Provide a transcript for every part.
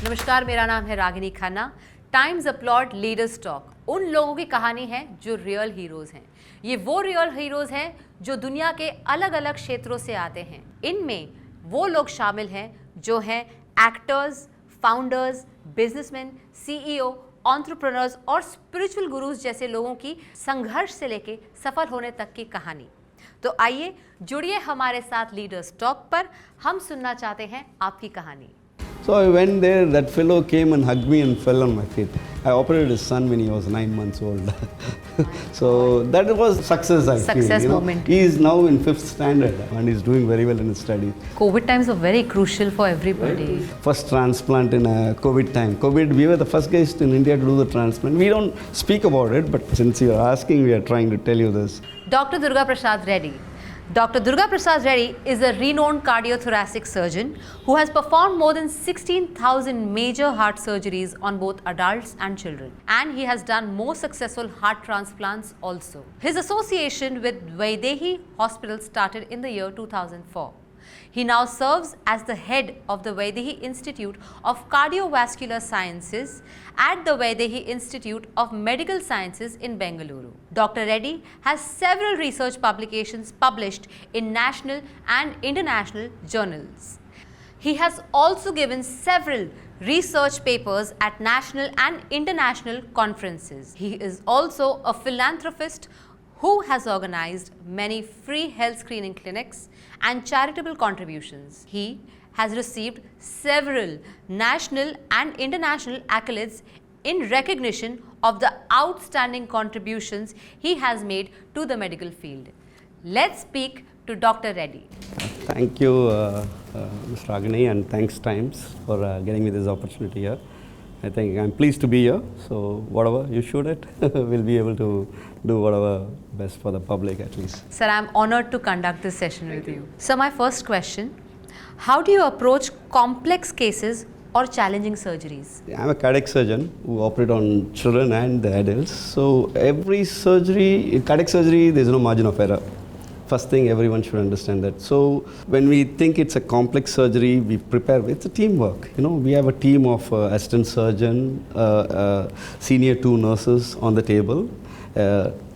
नमस्कार, मेरा नाम है Ragini Khanna. Times applaud leaders talk उन लोगों की कहानी है जो रियल हीरोज़ हैं। ये वो रियल हीरोज़ हैं जो दुनिया के अलग अलग क्षेत्रों से आते हैं। इनमें वो लोग शामिल हैं जो हैं actors, founders, businessman, CEO, entrepreneurs और स्पिरिचुअल गुरुज जैसे लोगों की संघर्ष से लेके सफल होने तक की कहानी। तो आइए जुड़िए हमारे साथ लीडर्स टॉक पर। हम सुनना चाहते हैं आपकी कहानी। So I went there, that fellow came and hugged me and fell on my feet. I operated his son when he was 9 months old. So that was success, I feel. Success moment. He is now in 5th standard and he's doing very well in his studies. COVID times are very crucial for everybody. First transplant in COVID time. COVID, we were the first guys in India to do the transplant. We don't speak about it, but since you are asking, we are trying to tell you this. Dr. Durgaprasad Reddy. Dr. Durgaprasad Reddy is a renowned cardiothoracic surgeon who has performed more than 16,000 major heart surgeries on both adults and children. And he has done more successful heart transplants also. His association with Vydehi Hospital started in the year 2004. He now serves as the head of the Vydehi Institute of Cardiovascular Sciences at the Vydehi Institute of Medical Sciences in Bengaluru. Dr. Reddy has several research publications published in national and international journals. He has also given several research papers at national and international conferences. He is also a philanthropist who has organized many free health screening clinics and charitable contributions. He has received several national and international accolades in recognition of the outstanding contributions he has made to the medical field. Let's speak to Dr. Reddy. Thank you, Ms. Ragini, and thanks Times for getting me this opportunity here. I think I'm pleased to be here, so whatever you shoot it, we'll be able to do whatever best for the public at least. Sir, I'm honored to conduct this session with you. So my first question, how do you approach complex cases or challenging surgeries? I'm a cardiac surgeon who operate on children and the adults. So every surgery, in cardiac surgery, there's no margin of error. First thing, everyone should understand that. So when we think it's a complex surgery, we prepare, it's a teamwork. We have a team of assistant surgeon, senior 2 nurses on the table,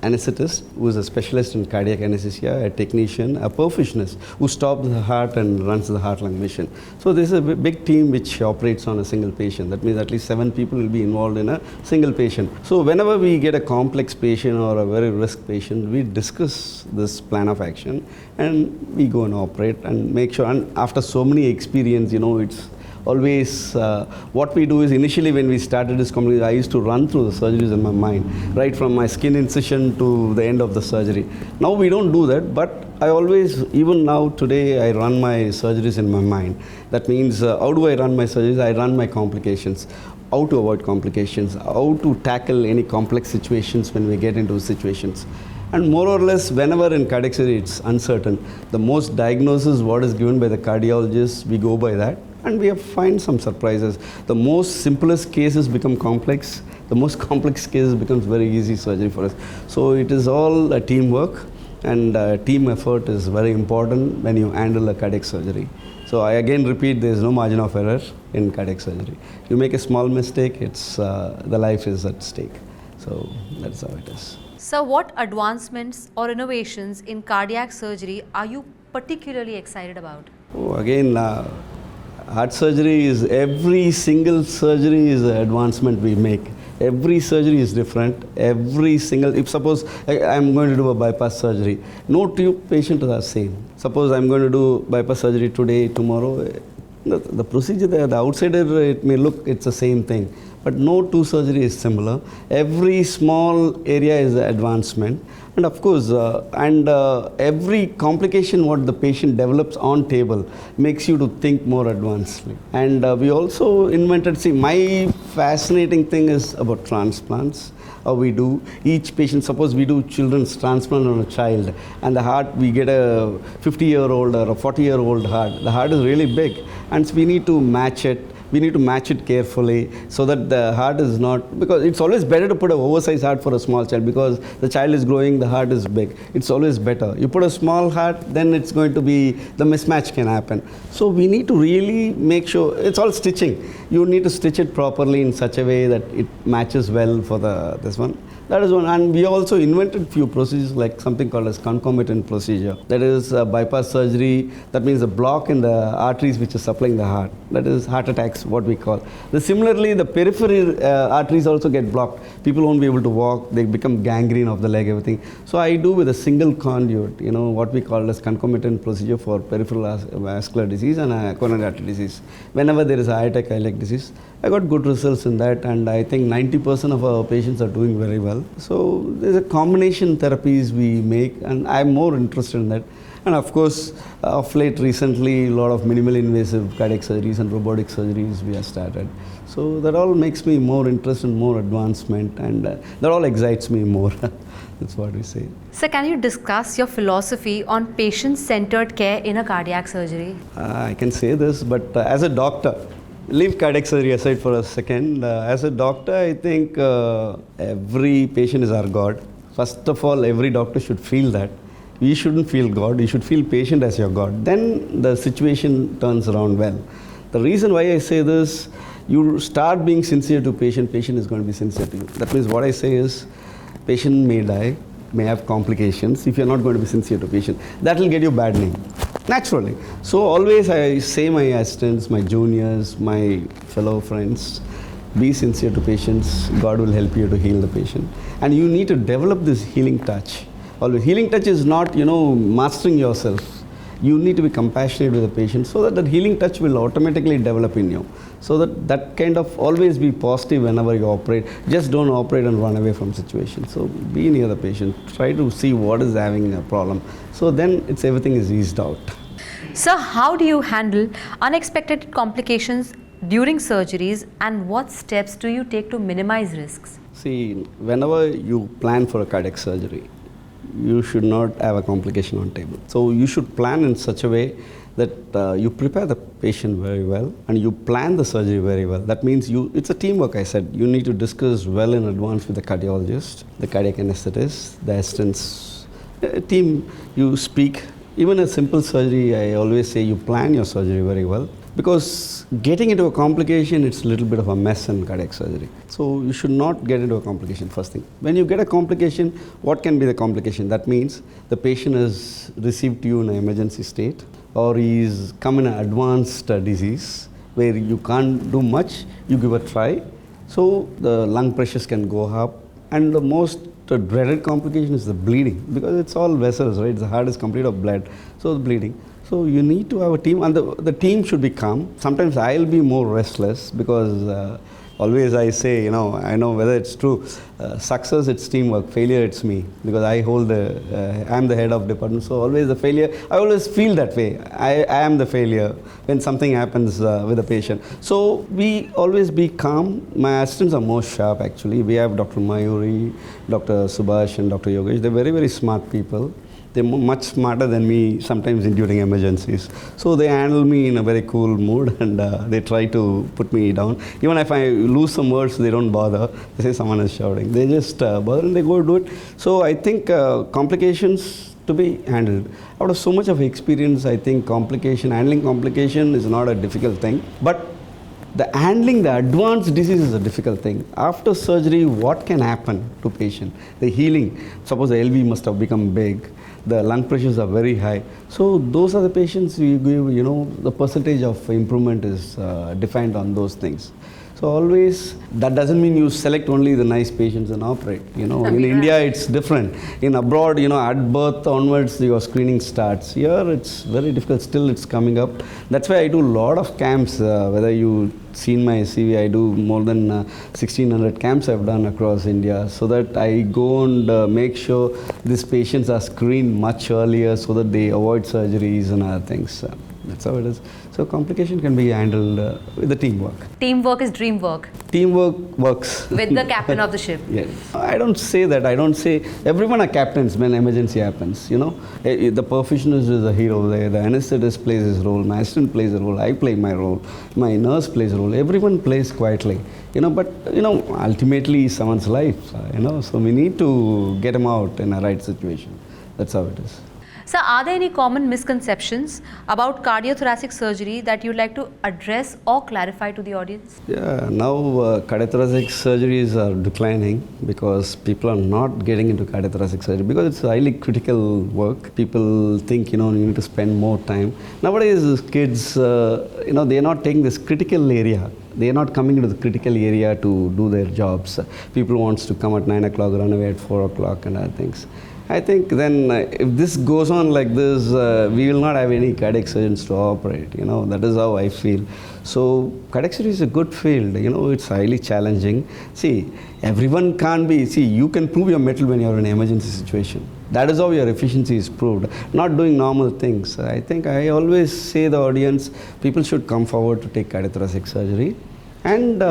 anesthetist who is a specialist in cardiac anesthesia, a technician, a perfusionist who stops the heart and runs the heart-lung machine. So this is a big team which operates on a single patient. That means at least 7 people will be involved in a single patient. So whenever we get a complex patient or a very risk patient, we discuss this plan of action and we go and operate and make sure. And after so many experience, it's always what we do is initially when we started this company, I used to run through the surgeries in my mind, right from my skin incision to the end of the surgery. Now we don't do that, but I always, even now today, I run my surgeries in my mind. That means how do I run my surgeries? I run my complications, how to avoid complications, how to tackle any complex situations when we get into situations. And more or less, whenever in cardiac surgery it's uncertain, the most diagnosis what is given by the cardiologist, we go by that. And we have find some surprises. The most simplest cases become complex. The most complex cases becomes very easy surgery for us. So it is all a teamwork, and team effort is very important when you handle a cardiac surgery. So I again repeat, there is no margin of error in cardiac surgery. You make a small mistake, it's the life is at stake. So that's how it is. So what advancements or innovations in cardiac surgery are you particularly excited about? Oh, again, heart surgery is, every single surgery is an advancement we make. Every surgery is different. Every single, if suppose I'm going to do a bypass surgery, no 2 patients are the same. Suppose I'm going to do bypass surgery today, tomorrow, the procedure, the outsider, it may look it's the same thing. But no 2 surgery is similar. Every small area is an advancement. And of course, every complication what the patient develops on table makes you to think more advancedly. And we also invented, my fascinating thing is about transplants. How we do each patient, suppose we do children's transplant on a child, and the heart, we get a 50-year-old or a 40-year-old heart. The heart is really big, and so we need to match it. we need to match it carefully so that the heart is not, because it's always better to put an oversized heart for a small child, because the child is growing, the heart is big. It's always better. You put a small heart, then it's going to be, the mismatch can happen. So we need to really make sure, it's all stitching. You need to stitch it properly in such a way that it matches well for this one. That is one. And we also invented few procedures like something called as concomitant procedure. That is bypass surgery. That means a block in the arteries which is supplying the heart. That is heart attacks, what we call. Similarly, the peripheral arteries also get blocked. People won't be able to walk. They become gangrene of the leg, everything. So I do with a single conduit, what we call as concomitant procedure for peripheral vascular disease and coronary artery disease. Whenever there is a high-tech cardiac disease, I got good results in that, and I think 90% of our patients are doing very well. So there's a combination therapies we make, and I'm more interested in that. And of course, of late recently, a lot of minimal invasive cardiac surgeries and robotic surgeries we have started. So that all makes me more interested in more advancement, and that all excites me more. That's what we say. Sir, can you discuss your philosophy on patient-centered care in a cardiac surgery? I can say this, but as a doctor, leave cardiac surgery aside for a second. As a doctor, I think every patient is our God. First of all, every doctor should feel that. You shouldn't feel God, you should feel patient as your God. Then the situation turns around well. The reason why I say this, you start being sincere to patient is going to be sincere to you. That means what I say is, patient may die, may have complications if you're not going to be sincere to patient. That will get you bad name. Naturally. So always I say my assistants, my juniors, my fellow friends, be sincere to patients. God will help you to heal the patient. And you need to develop this healing touch. Always. Healing touch is not, mastering yourself. You need to be compassionate with the patient so that healing touch will automatically develop in you. So that kind of always be positive whenever you operate. Just don't operate and run away from situations. So be near the patient. Try to see what is having a problem. So then everything is eased out. Sir, how do you handle unexpected complications during surgeries, and what steps do you take to minimize risks? See, whenever you plan for a cardiac surgery, you should not have a complication on table. So you should plan in such a way that you prepare the patient very well and you plan the surgery very well. That means it's a teamwork, I said. You need to discuss well in advance with the cardiologist, the cardiac anesthetist, the assistants. Team, you speak. Even a simple surgery, I always say you plan your surgery very well, because getting into a complication, it's a little bit of a mess in cardiac surgery. So you should not get into a complication, first thing. When you get a complication, what can be the complication? That means the patient is received to you in an emergency state, or he's come in an advanced disease where you can't do much, you give a try. So the lung pressures can go up, and the most dreaded complication is the bleeding, because it's all vessels, right? The heart is complete of blood, so the bleeding. So you need to have a team, and the team should be calm. Sometimes I'll be more restless, because always I say, I know whether it's true, success it's teamwork, failure it's me, because I'm the head of department, so always the failure, I always feel that way. I am the failure when something happens with a patient. So we always be calm. My assistants are more sharp actually. We have Dr. Mayuri, Dr. Subhash and Dr. Yogesh. They're very, very smart people. They're much smarter than me sometimes during emergencies. So they handle me in a very cool mood, and they try to put me down. Even if I lose some words, they don't bother. They say someone is shouting. They just bother and they go do it. So I think complications to be handled. Out of so much of experience, I think handling complication is not a difficult thing. But handling the advanced disease is a difficult thing. After surgery, what can happen to patient? The healing. Suppose the LV must have become big. The lung pressures are very high. So those are the patients we give, the percentage of improvement is defined on those things. So always, that doesn't mean you select only the nice patients and operate. In India, it's different. In abroad, at birth onwards, your screening starts. Here, it's very difficult. Still, it's coming up. That's why I do a lot of camps. Whether you've seen my CV, I do more than 1,600 camps I've done across India, so that I go and make sure these patients are screened much earlier so that they avoid surgeries and other things. That's how it is. So So complication can be handled with the teamwork. Teamwork is dream work Teamwork works. with the captain of the ship. Yes. I don't say that. I don't say everyone are captains when emergency happens. The perfusionist is a hero there. The anesthetist plays his role. My assistant plays a role. I play my role. My nurse plays a role. Everyone plays quietly. But ultimately someone's life. So we need to get him out in a right situation. That's how it is. So, are there any common misconceptions about cardiothoracic surgery that you'd like to address or clarify to the audience? Yeah, now cardiothoracic surgeries are declining because people are not getting into cardiothoracic surgery because it's highly critical work. People think, you need to spend more time. Nowadays, kids, they're not taking this critical area. They are not coming into the critical area to do their jobs. People wants to come at 9 o'clock, run away at 4 o'clock and other things. I think then if this goes on like this, we will not have any cardiac surgeons to operate. That is how I feel. So cardiac surgery is a good field. It's highly challenging. See, everyone can't be. See, you can prove your mettle when you're in an emergency situation. That is how your efficiency is proved. Not doing normal things. I think I always say the audience, people should come forward to take cardiothoracic surgery, and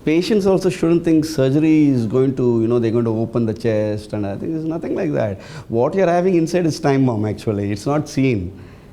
patients also shouldn't think surgery is going to, they're going to open the chest, and I think there's nothing like that. What you're having inside is time bomb actually. It's not seen.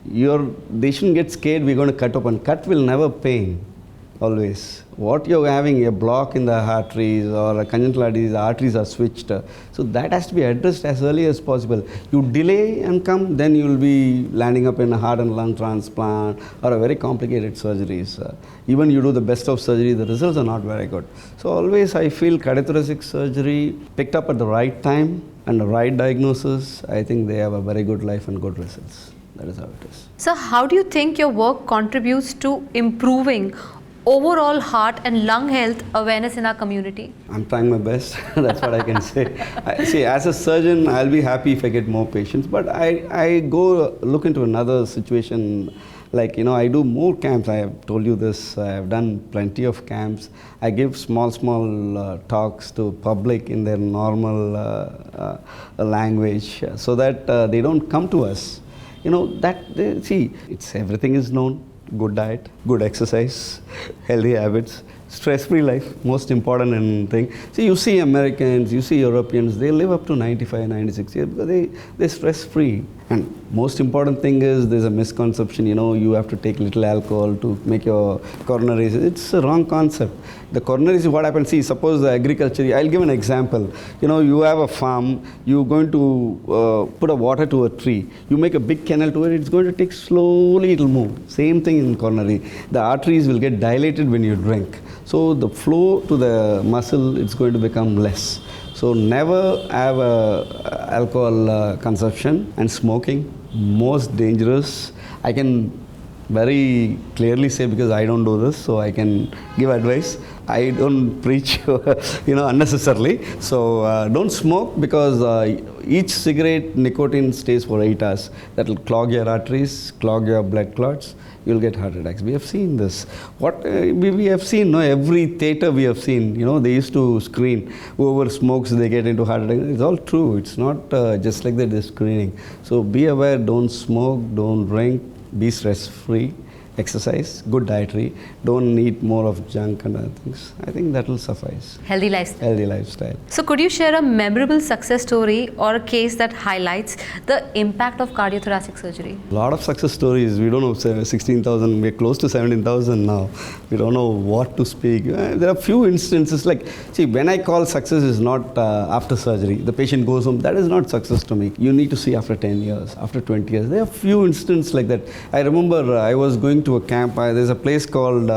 They shouldn't get scared we're going to cut open. Cut will never pain, always. What you're having, a block in the arteries or a congenital arteries, the arteries are switched. So that has to be addressed as early as possible. You delay and come, then you'll be landing up in a heart and lung transplant or a very complicated surgeries. Even you do the best of surgery, the results are not very good. So always I feel cardiothoracic surgery picked up at the right time and the right diagnosis, I think they have a very good life and good results. That is how it is. So, how do you think your work contributes to improving overall heart and lung health awareness in our community? I'm trying my best. That's what I can say. See, as a surgeon, I'll be happy if I get more patients, but I go look into another situation. Like, I do more camps. I have told you this. I have done plenty of camps. I give small talks to public in their normal language so that they don't come to us. Everything is known. Good diet, good exercise, healthy habits, stress-free life, most important thing. See, you see Americans, you see Europeans, they live up to 95, 96 years because they're stress-free. And most important thing is there's a misconception, you have to take little alcohol to make your coronaries. It's a wrong concept. The coronaries, what happens, see, suppose the agriculture, I'll give an example. You have a farm, you're going to put a water to a tree. You make a big canal to it, it's going to take slowly, it'll move. Same thing in coronary. The arteries will get dilated when you drink. So the flow to the muscle, it's going to become less. So never have alcohol consumption, and smoking, most dangerous. I can very clearly say because I don't do this, so I can give advice. I don't preach, unnecessarily. So don't smoke because each cigarette nicotine stays for 8 hours. That will clog your arteries, clog your blood clots. You'll get heart attacks. We have seen this. What we have seen, every theater we have seen, they used to screen. Whoever smokes, they get into heart attack. It's all true. It's not just like that, they're screening. So be aware, don't smoke, don't drink, be stress-free, exercise, good dietary, don't eat more of junk and other things. I think that will suffice. Healthy lifestyle. Healthy lifestyle. So could you share a memorable success story or a case that highlights the impact of cardiothoracic surgery? A lot of success stories. We don't know, 16,000, we're close to 17,000 now. We don't know what to speak. There are few instances when I call success is not after surgery, the patient goes home, that is not success to me. You need to see after 10 years, after 20 years. There are few instances like that. I remember I was going to a camp. There's a place called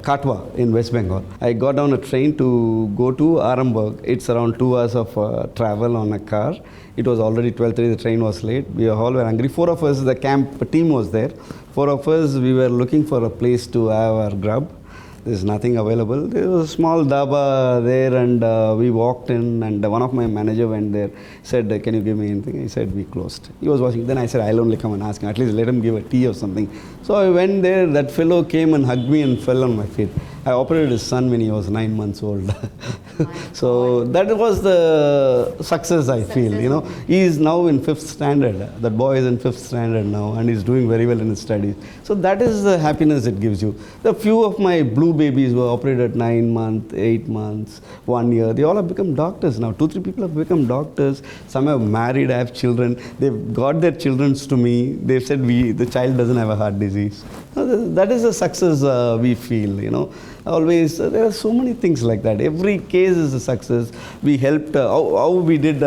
Katwa in West Bengal. I got on a train to go to Aramberg. It's around 2 hours of travel on a car. It was already 12:30, the train was late. We all were hungry. 4 of us, the camp team was there. 4 of us, we were looking for a place to have our grub. There's nothing available. There was a small dhaba there, and we walked in, and one of my manager went there, said, can you give me anything? I said, we closed. He was watching. Then I said, I'll only come and ask him. At least let him give a tea or something. So I went there. That fellow came and hugged me and fell on my feet. I operated his son when he was 9 months old. So that was the success I feel, you know. He is now in 5th standard. That boy is in 5th standard now and he's doing very well in his studies. So that is the happiness it gives you. The few of my blue babies were operated at 9 months, 8 months, 1 year. They all have become doctors now. 2-3 people have become doctors. Some have married, have children. They've got their children to me. They've said the child doesn't have a heart disease. That is a success we feel, you know. Always, there are so many things like that. Every case is a success. We helped, how we did,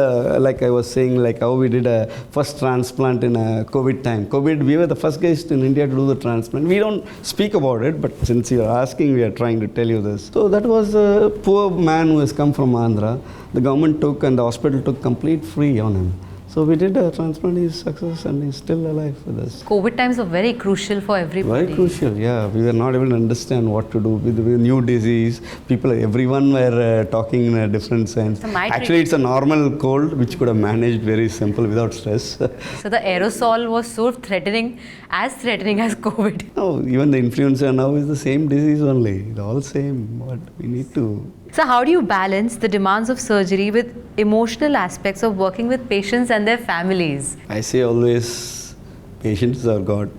like I was saying, like how we did a first transplant in a COVID time. COVID, we were the first guys in India to do the transplant. We don't speak about it, but since you are asking, we are trying to tell you this. So that was a poor man who has come from Andhra. The government took and the hospital took complete free on him. So we did a transplant, he's success and he's still alive with us. COVID times were very crucial for everybody. Very crucial, yeah. We were not able to understand what to do with the new disease. Everyone were talking in a different sense. Actually, it's a normal cold which could have managed very simple without stress. So the aerosol was so threatening as COVID. No, even the influenza now is the same disease only. It's all same. But we need to. So how do you balance the demands of surgery with emotional aspects of working with patients and their families? I say always, patients are God.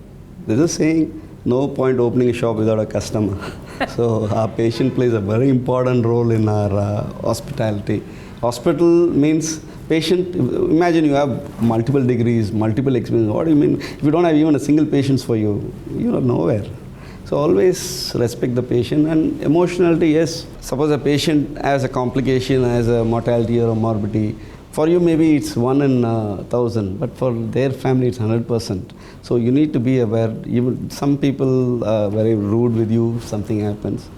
There's a saying, no point opening a shop without a customer. So our patient plays a very important role in our hospitality. Hospital means patient. Imagine you have multiple degrees, multiple experiences. What do you mean? If you don't have even a single patient for you, you are nowhere. So always respect the patient and emotionality, yes. Suppose a patient has a complication, has a mortality or a morbidity. For you maybe it's 1 in 1,000, but for their family it's 100%. So you need to be aware. Even some people are very rude with you if something happens.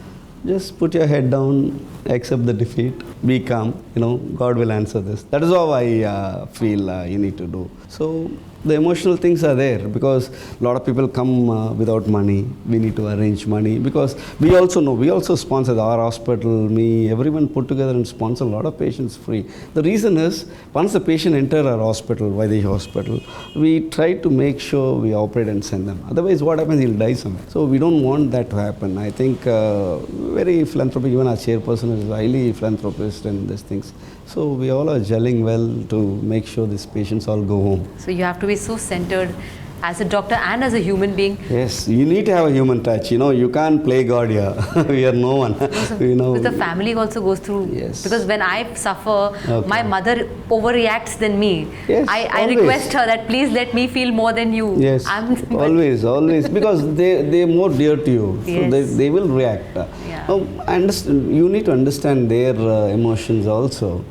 Just put your head down, accept the defeat, be calm, you know, God will answer this. That is how I feel you need to do. So the emotional things are there because a lot of people come without money. We need to arrange money because we also know, we also sponsor our hospital, me, everyone put together and sponsor a lot of patients free. The reason is, once the patient enter our hospital, Vydehi Hospital, we try to make sure we operate and send them. Otherwise what happens, he'll die somewhere. So we don't want that to happen. I think very philanthropic, even our chairperson is highly philanthropist and these things. So we all are gelling well to make sure these patients all go home. So you have to be so centered as a doctor and as a human being. Yes, you need to have a human touch. You know, you can't play God here. We are no one. You know. Because the family also goes through. Yes. Because when I suffer, my mother overreacts than me. Yes, I request her that please let me feel more than you. Yes, always. Because they're more dear to you. Yes. So they will react. Yeah. You need to understand their emotions also.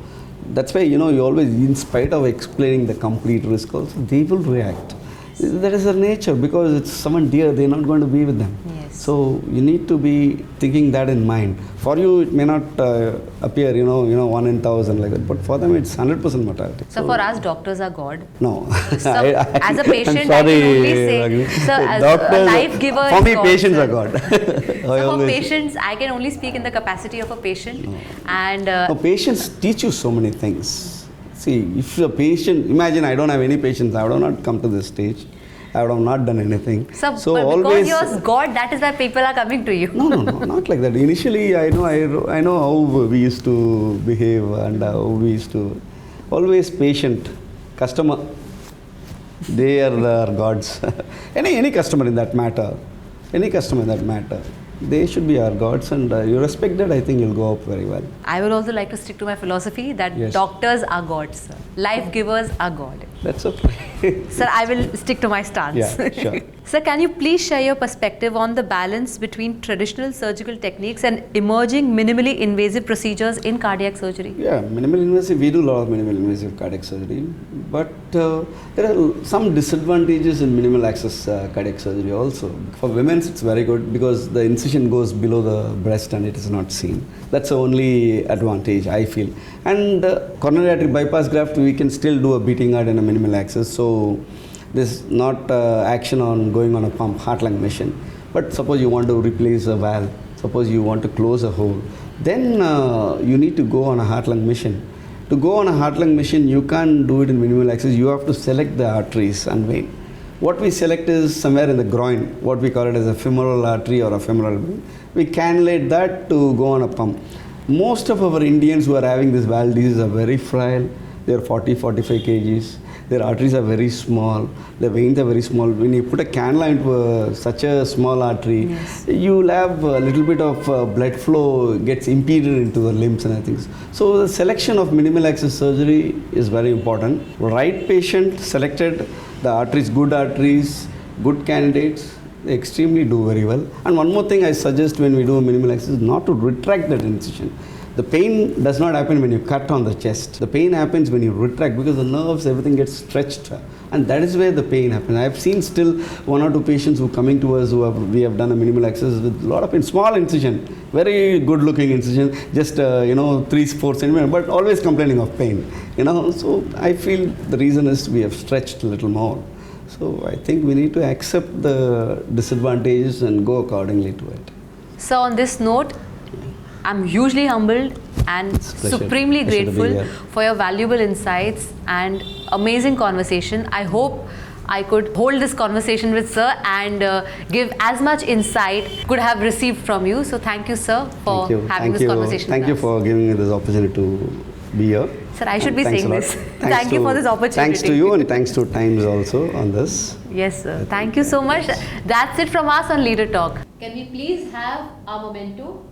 That's why, you know, you always, in spite of explaining the complete risk also, they will react. That is their nature because it's someone dear, they're not going to be with them. Yes. So you need to be thinking that in mind. For you, it may not appear, you know, 1 in 1,000 like that, but for them, it's 100% mortality. So for us, doctors are God. No. So as a patient, I can only say, so as a life giver for me, God, patients sir. are God. So for patients, I can only speak in the capacity of a patient. No. And no, patients teach you so many things. See, if a patient, imagine I don't have any patients, I would have not come to this stage. I would have not done anything. So but always, because you're God, that is why people are coming to you. No, not like that. Initially, I know how we used to behave and how we used to, always patient, customer, they are our gods. any customer in that matter, they should be our gods, and you respect that, I think you'll go up very well. I would also like to stick to my philosophy that Yes. doctors are gods, sir. Life givers are God. That's okay. Sir, I will stick to my stance. Yeah, sure. Sir, can you please share your perspective on the balance between traditional surgical techniques and emerging minimally invasive procedures in cardiac surgery? Yeah, minimal invasive, we do a lot of minimal invasive cardiac surgery, but there are some disadvantages in minimal access cardiac surgery also. For women, it's very good because the incision goes below the breast and it is not seen. That's the only advantage, I feel. And coronary artery bypass graft, we can still do a beating heart in a minimal access, so there's not action on going on a pump, heart-lung machine. But suppose you want to replace a valve, suppose you want to close a hole, then you need to go on a heart-lung machine. To go on a heart-lung machine, you can't do it in minimal access. You have to select the arteries and vein. What we select is somewhere in the groin, what we call it as a femoral artery or a femoral vein. we cannulate that to go on a pump. Most of our Indians who are having this valve disease are very frail. They are 40-45 kgs. Their arteries are very small. The veins are very small. When you put a cannula into such a small artery, Yes. you will have a little bit of blood flow gets impeded into the limbs and things. So the selection of minimal access surgery is very important. Right patient selected, the arteries, good candidates, they extremely do very well. And one more thing I suggest when we do a minimal access is not to retract that incision. The pain does not happen when you cut on the chest. The pain happens when you retract because the nerves, everything gets stretched. And that is where the pain happens. I have seen still 1 or 2 patients who are coming to us we have done a minimal access with a lot of small incision, very good looking incision, just 3-4 centimeters, but always complaining of pain. So I feel the reason is we have stretched a little more. So I think we need to accept the disadvantages and go accordingly to it. So on this note, I'm hugely humbled and supremely grateful for your valuable insights and amazing conversation. I hope I could hold this conversation with sir and give as much insight could have received from you. So thank you, sir, for having this conversation Thank you for giving me this opportunity to be here. Sir, I should be saying this. Thank you for this opportunity. Thanks to you and thanks to Times also on this. Yes, sir. Thank you so much. That's it from us on Leader Talk. Can we please have our memento?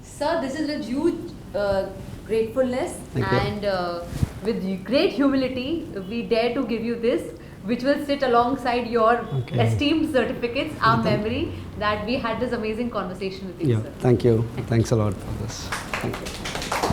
Sir, this is with huge gratefulness and with great humility, we dare to give you this, which will sit alongside your esteemed certificates, our memory that we had this amazing conversation with you, sir. Thank you. Thanks a lot for this. Thank you.